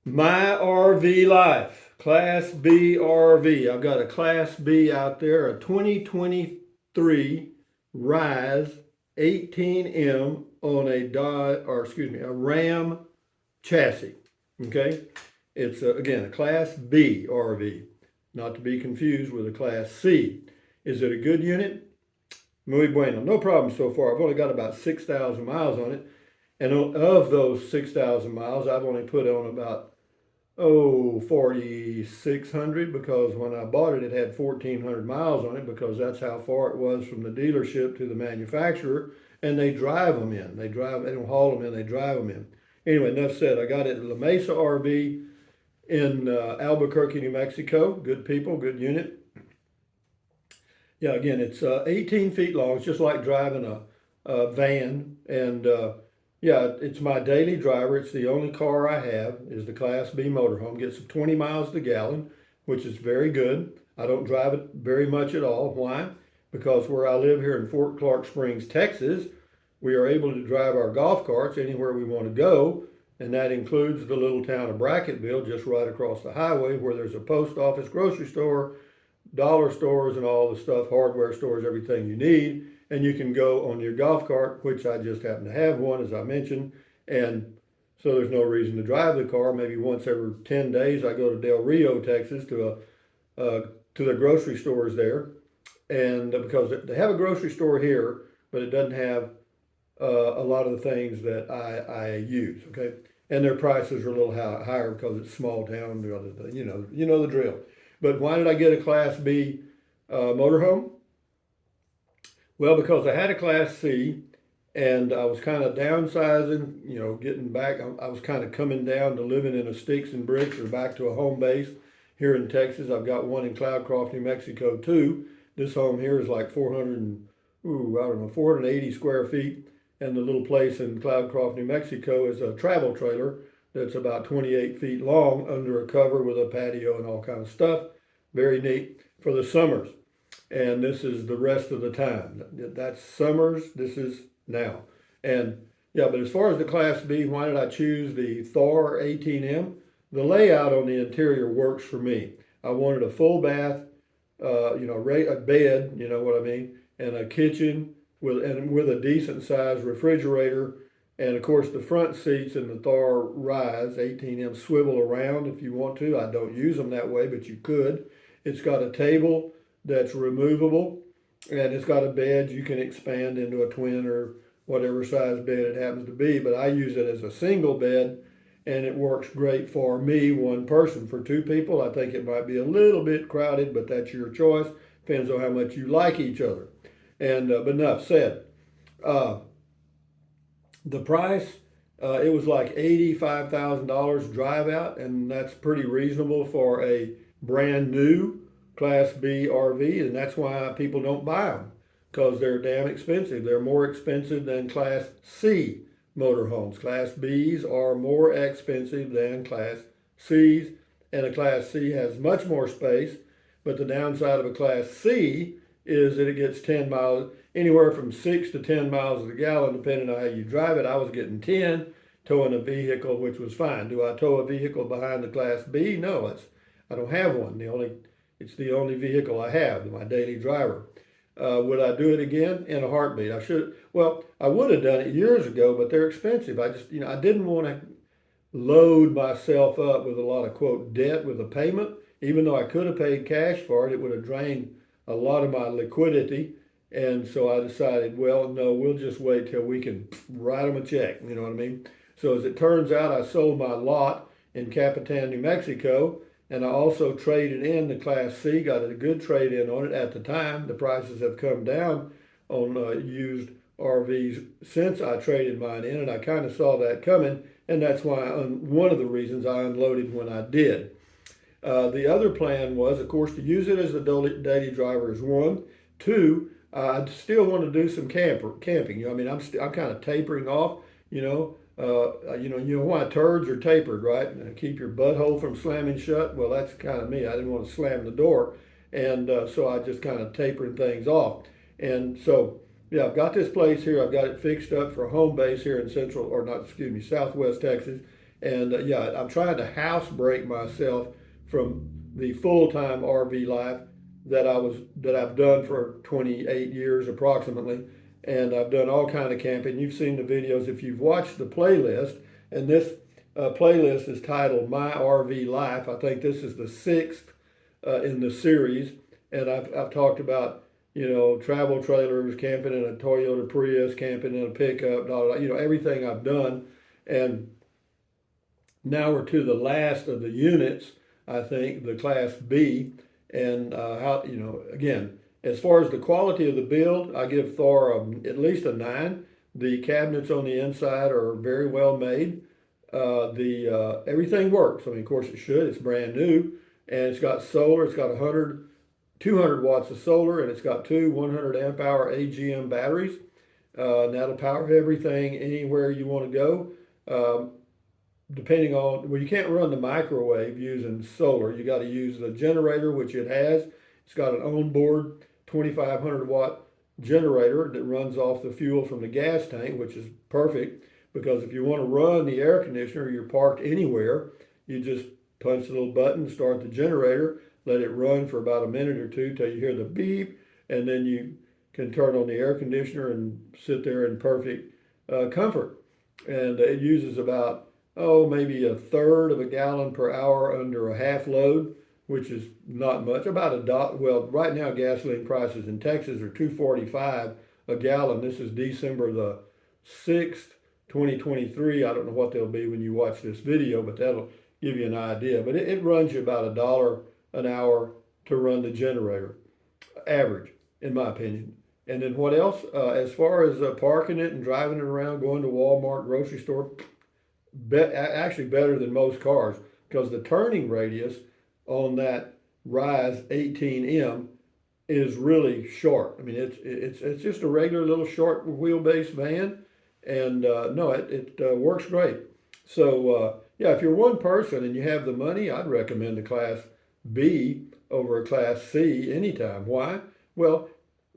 My RV life, Class B RV. I've got a Class B out there, a 2023 Rise 18M on a Ram chassis. Okay, it's again a Class B RV, not to be confused with a Class C. Is it a good unit? Muy bueno, no problem so far. I've only got about 6,000 miles on it, and of those 6,000 miles, I've only put on about 4,600 because when I bought it, it had 1,400 miles on it because that's how far it was from the dealership to the manufacturer. And they drive them in. They don't haul them in, they drive them in. Anyway, enough said. I got it at La Mesa RV in Albuquerque, New Mexico. Good people, good unit. Yeah, again, it's 18 feet long. It's just like driving a van. And yeah, it's my daily driver. It's the only car I have is the Class B motorhome. Gets 20 miles to the gallon, which is very good. I don't drive it very much at all. Why? Because where I live here in Fort Clark Springs, Texas, we are able to drive our golf carts anywhere we want to go. And that includes the little town of Brackettville, just right across the highway, where there's a post office, grocery store, dollar stores and all the stuff, hardware stores, everything you need. And you can go on your golf cart, which I just happen to have one, as I mentioned. And so there's no reason to drive the car. Maybe once every 10 days, I go to Del Rio, Texas to the grocery stores there. And because they have a grocery store here, but it doesn't have a lot of the things that I use. Okay. And their prices are a little higher because it's small town, you know the drill. But why did I get a Class B motorhome? Well, because I had a Class C and I was kind of downsizing, getting back. I was kind of coming down to living in a sticks and bricks or back to a home base here in Texas. I've got one in Cloudcroft, New Mexico too. This home here is like 480 square feet. And the little place in Cloudcroft, New Mexico is a travel trailer that's about 28 feet long under a cover with a patio and all kind of stuff. Very neat for the summers. And this is the rest of the time. That's summers. This is now. And yeah, but as far as the Class B, why did I choose the Thor 18M? The layout on the interior works for me. I wanted a full bath, a bed, you know what I mean, and a kitchen with a decent sized refrigerator. And of course, the front seats in the Thor Rise 18M swivel around if you want to. I don't use them that way, but you could. It's got a table that's removable, and it's got a bed you can expand into a twin or whatever size bed it happens to be. But I use it as a single bed, and it works great for me, one person. For two people, I think it might be a little bit crowded, but that's your choice. Depends on how much you like each other. And but enough said. Uh, the price, it was like $85,000 drive out, and that's pretty reasonable for a brand new Class B RV, and that's why people don't buy them because they're damn expensive. They're more expensive than Class C motorhomes. Class Bs are more expensive than Class Cs, and a Class C has much more space, but the downside of a Class C is that it gets 10 miles, anywhere from 6 to 10 miles to the gallon, depending on how you drive it. I was getting 10 towing a vehicle, which was fine. Do I tow a vehicle behind the Class B? No, I don't have one. It's the only vehicle I have, my daily driver. Would I do it again? In a heartbeat. I would have done it years ago, but they're expensive. I didn't want to load myself up with a lot of quote debt with a payment. Even though I could have paid cash for it, it would have drained a lot of my liquidity. And so I decided, well, no, we'll just wait till we can write them a check. You know what I mean? So as it turns out, I sold my lot in Capitan, New Mexico, and I also traded in the Class C, got a good trade in on it at the time. The prices have come down on used RVs since I traded mine in, and I kind of saw that coming, and that's why one of the reasons I unloaded when I did. The other plan was, of course, to use it as a daily driver is one. Two, I still want to do some camping. I'm kind of tapering off. You know why turds are tapered, right? Keep your butthole from slamming shut. Well, that's kind of me. I didn't want to slam the door, and so I just kind of tapering things off. And so, yeah, I've got this place here. I've got it fixed up for a home base here in Southwest Texas, And yeah, I'm trying to house break myself from the full-time RV life that I've done for 28 years approximately, and I've done all kind of camping. You've seen the videos if you've watched the playlist, and this playlist is titled My RV Life. I think this is the sixth in the series, and I've talked about, travel trailers, camping in a Toyota Prius, camping in a pickup, everything I've done. And now we're to the last of the units, I think, the Class B. And how, again, as far as the quality of the build, I give Thor at least a 9. The cabinets on the inside are very well made. The everything works. I mean, of course it should. It's brand new, and it's got solar. It's got 200 watts of solar, and it's got two 100 amp hour AGM batteries. And that'll power everything anywhere you want to go. Depending on, well, you can't run the microwave using solar. You got to use the generator, which it has. It's got an onboard 2,500 watt generator that runs off the fuel from the gas tank, which is perfect because if you want to run the air conditioner, you're parked anywhere, you just punch the little button, start the generator, let it run for about a minute or two till you hear the beep, and then you can turn on the air conditioner and sit there in perfect comfort. And it uses about, maybe a third of a gallon per hour under a half load, which is not much. About $1. Well, right now gasoline prices in Texas are $2.45 a gallon. This is December the 6th, 2023. I don't know what they'll be when you watch this video, but that'll give you an idea. But it runs you about $1 an hour to run the generator, average, in my opinion. And then what else? As far as parking it and driving it around, going to Walmart, grocery store, actually better than most cars because the turning radius on that Rise 18M is really short. I mean, it's just a regular little short wheelbase van, and no, it works great. So yeah, if you're one person and you have the money, I'd recommend a Class B over a Class C anytime. Why? Well,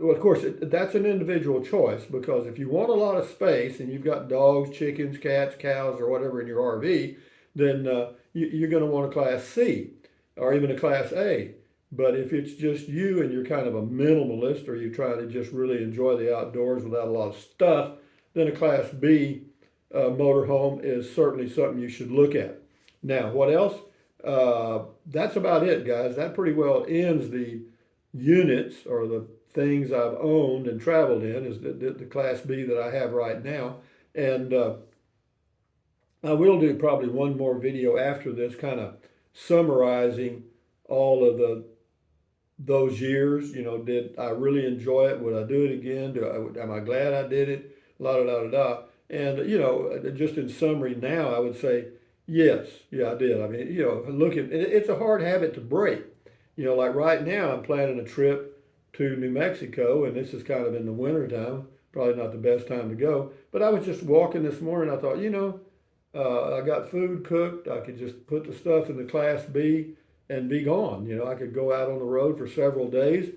of course, that's an individual choice because if you want a lot of space and you've got dogs, chickens, cats, cows, or whatever in your RV, then you're going to want a Class C or even a Class A. But if it's just you and you're kind of a minimalist or you're trying to just really enjoy the outdoors without a lot of stuff, then a Class B motorhome is certainly something you should look at. Now, what else? That's about it, guys. That pretty well ends the units or the things I've owned and traveled in is the Class B that I have right now. And I will do probably one more video after this kind of summarizing all of those years. Did I really enjoy it? Would I do it again? Am I glad I did it? La da da da da. And just in summary now, I would say yes, yeah, I did. I mean, it's a hard habit to break. Like right now, I'm planning a trip to New Mexico, and this is kind of in the winter time, probably not the best time to go. But I was just walking this morning. I thought, I got food cooked. I could just put the stuff in the Class B and be gone. I could go out on the road for several days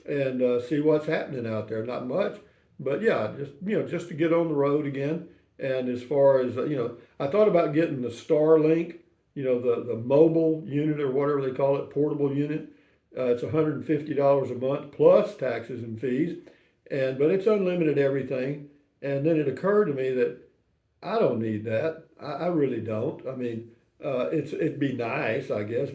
and see what's happening out there. Not much, but yeah, just to get on the road again. And as far as I thought about getting the Starlink, the mobile unit or whatever they call it, portable unit. It's $150 a month plus taxes and fees, but it's unlimited everything. And then it occurred to me that I don't need that. I really don't. I mean, it'd be nice, I guess.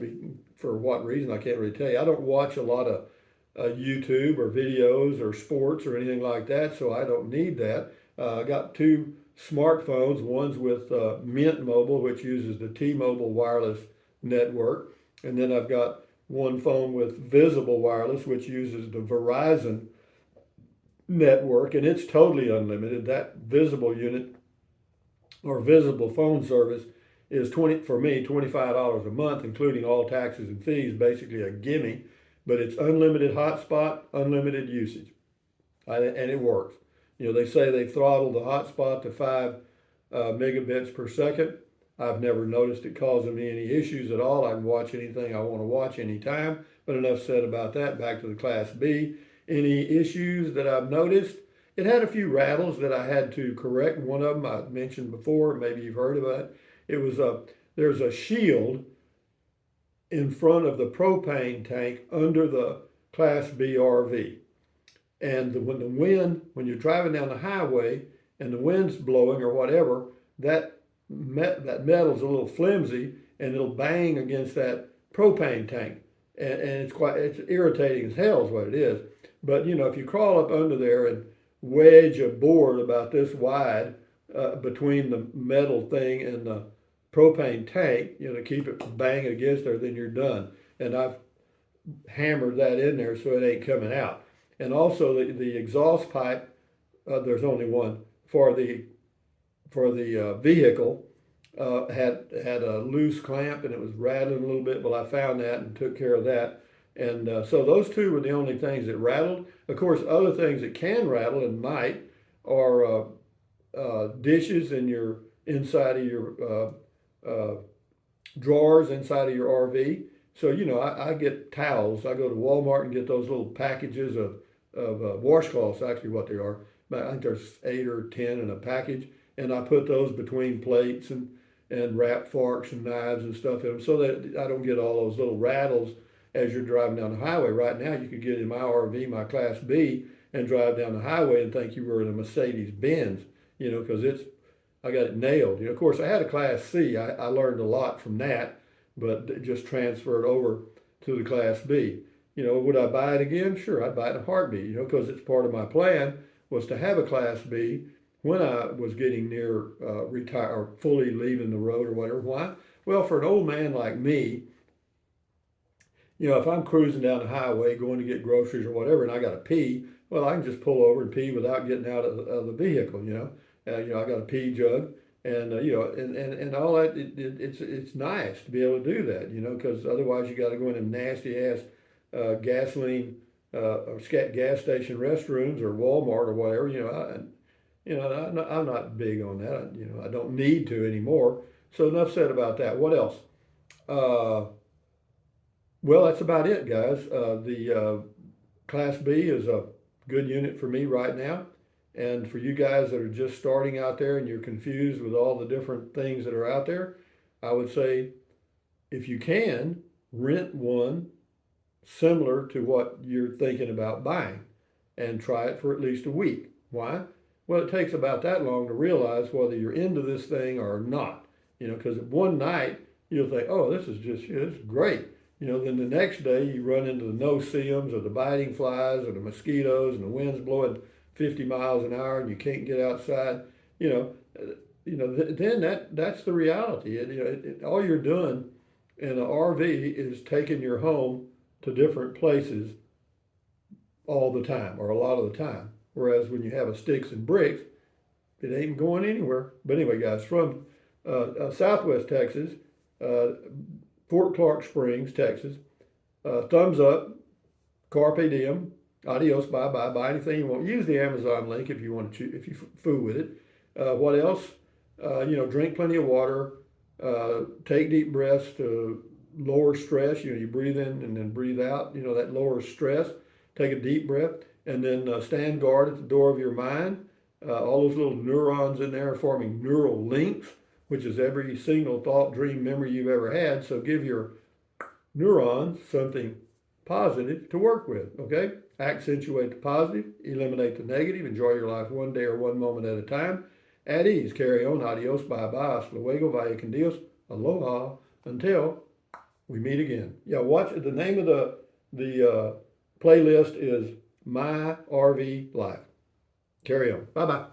For what reason, I can't really tell you. I don't watch a lot of YouTube or videos or sports or anything like that, so I don't need that. I got two smartphones. One's with Mint Mobile, which uses the T-Mobile wireless network, and then I've got one phone with Visible Wireless, which uses the Verizon network, and it's totally unlimited. That Visible unit or Visible phone service is for me $25 a month, including all taxes and fees, basically a gimme. But it's unlimited hotspot, unlimited usage, and it works. They say they throttle the hotspot to 5 megabits per second. I've never noticed it causing me any issues at all. I can watch anything I want to watch anytime. But enough said about that. Back to the Class B. Any issues that I've noticed? It had a few rattles that I had to correct. One of them I mentioned before. Maybe you've heard about it. It was there's a shield in front of the propane tank under the Class B RV. And when you're driving down the highway and the wind's blowing or whatever, that metal's a little flimsy and it'll bang against that propane tank. And it's irritating as hell is what it is. But if you crawl up under there and wedge a board about this wide between the metal thing and the propane tank, to keep it from banging against there, then you're done. And I've hammered that in there so it ain't coming out. And also the exhaust pipe, there's only one for the vehicle, had a loose clamp and it was rattling a little bit. Well, I found that and took care of that. And so those two were the only things that rattled. Of course, other things that can rattle and might are dishes in your inside of your drawers inside of your RV. So I get towels. I go to Walmart and get those little packages of washcloths. Actually, what they are. I think there's 8 or 10 in a package, and I put those between plates and wrap forks and knives and stuff in them so that I don't get all those little rattles as you're driving down the highway. Right now, you could get in my RV, my Class B, and drive down the highway and think you were in a Mercedes Benz, because I got it nailed. Of course, I had a Class C. I learned a lot from that, but just transferred over to the Class B. Would I buy it again? Sure, I'd buy it in a heartbeat, because it's part of my plan was to have a Class B when I was getting near retire or fully leaving the road or whatever. Why? Well, for an old man like me, if I'm cruising down the highway going to get groceries or whatever, and I got to pee, well, I can just pull over and pee without getting out of the vehicle. I got a pee jug, and and all that. It's nice to be able to do that. Because otherwise you got to go in them nasty ass gasoline or gas station restrooms or Walmart or whatever. I'm not big on that. I don't need to anymore. So enough said about that. What else? Well, that's about it, guys. The Class B is a good unit for me right now. And for you guys that are just starting out there and you're confused with all the different things that are out there, I would say if you can, rent one similar to what you're thinking about buying and try it for at least a week. Why? Well, it takes about that long to realize whether you're into this thing or not. Because one night you'll think, oh, this is great. Then the next day you run into the no-see-ums or the biting flies or the mosquitoes and the wind's blowing 50 miles an hour and you can't get outside. Then that's the reality. All you're doing in an RV is taking your home to different places all the time or a lot of the time. Whereas when you have a sticks and bricks, it ain't going anywhere. But anyway, guys, from Southwest Texas, Fort Clark Springs, Texas, thumbs up, carpe diem, adios, bye-bye, buy anything you want. Use the Amazon link if you want to, if you fool with it. What else? Drink plenty of water, take deep breaths to lower stress. You breathe in and then breathe out, that lowers stress. Take a deep breath and then stand guard at the door of your mind. All those little neurons in there are forming neural links, which is every single thought, dream, memory you've ever had. So give your neurons something positive to work with, okay? Accentuate the positive, eliminate the negative, enjoy your life one day or one moment at a time. At ease, carry on, adios, bye-bye, hasta luego, vaya con Dios, aloha, until we meet again. Yeah, watch, the name of the playlist is My RV Life. Carry on. Bye-bye.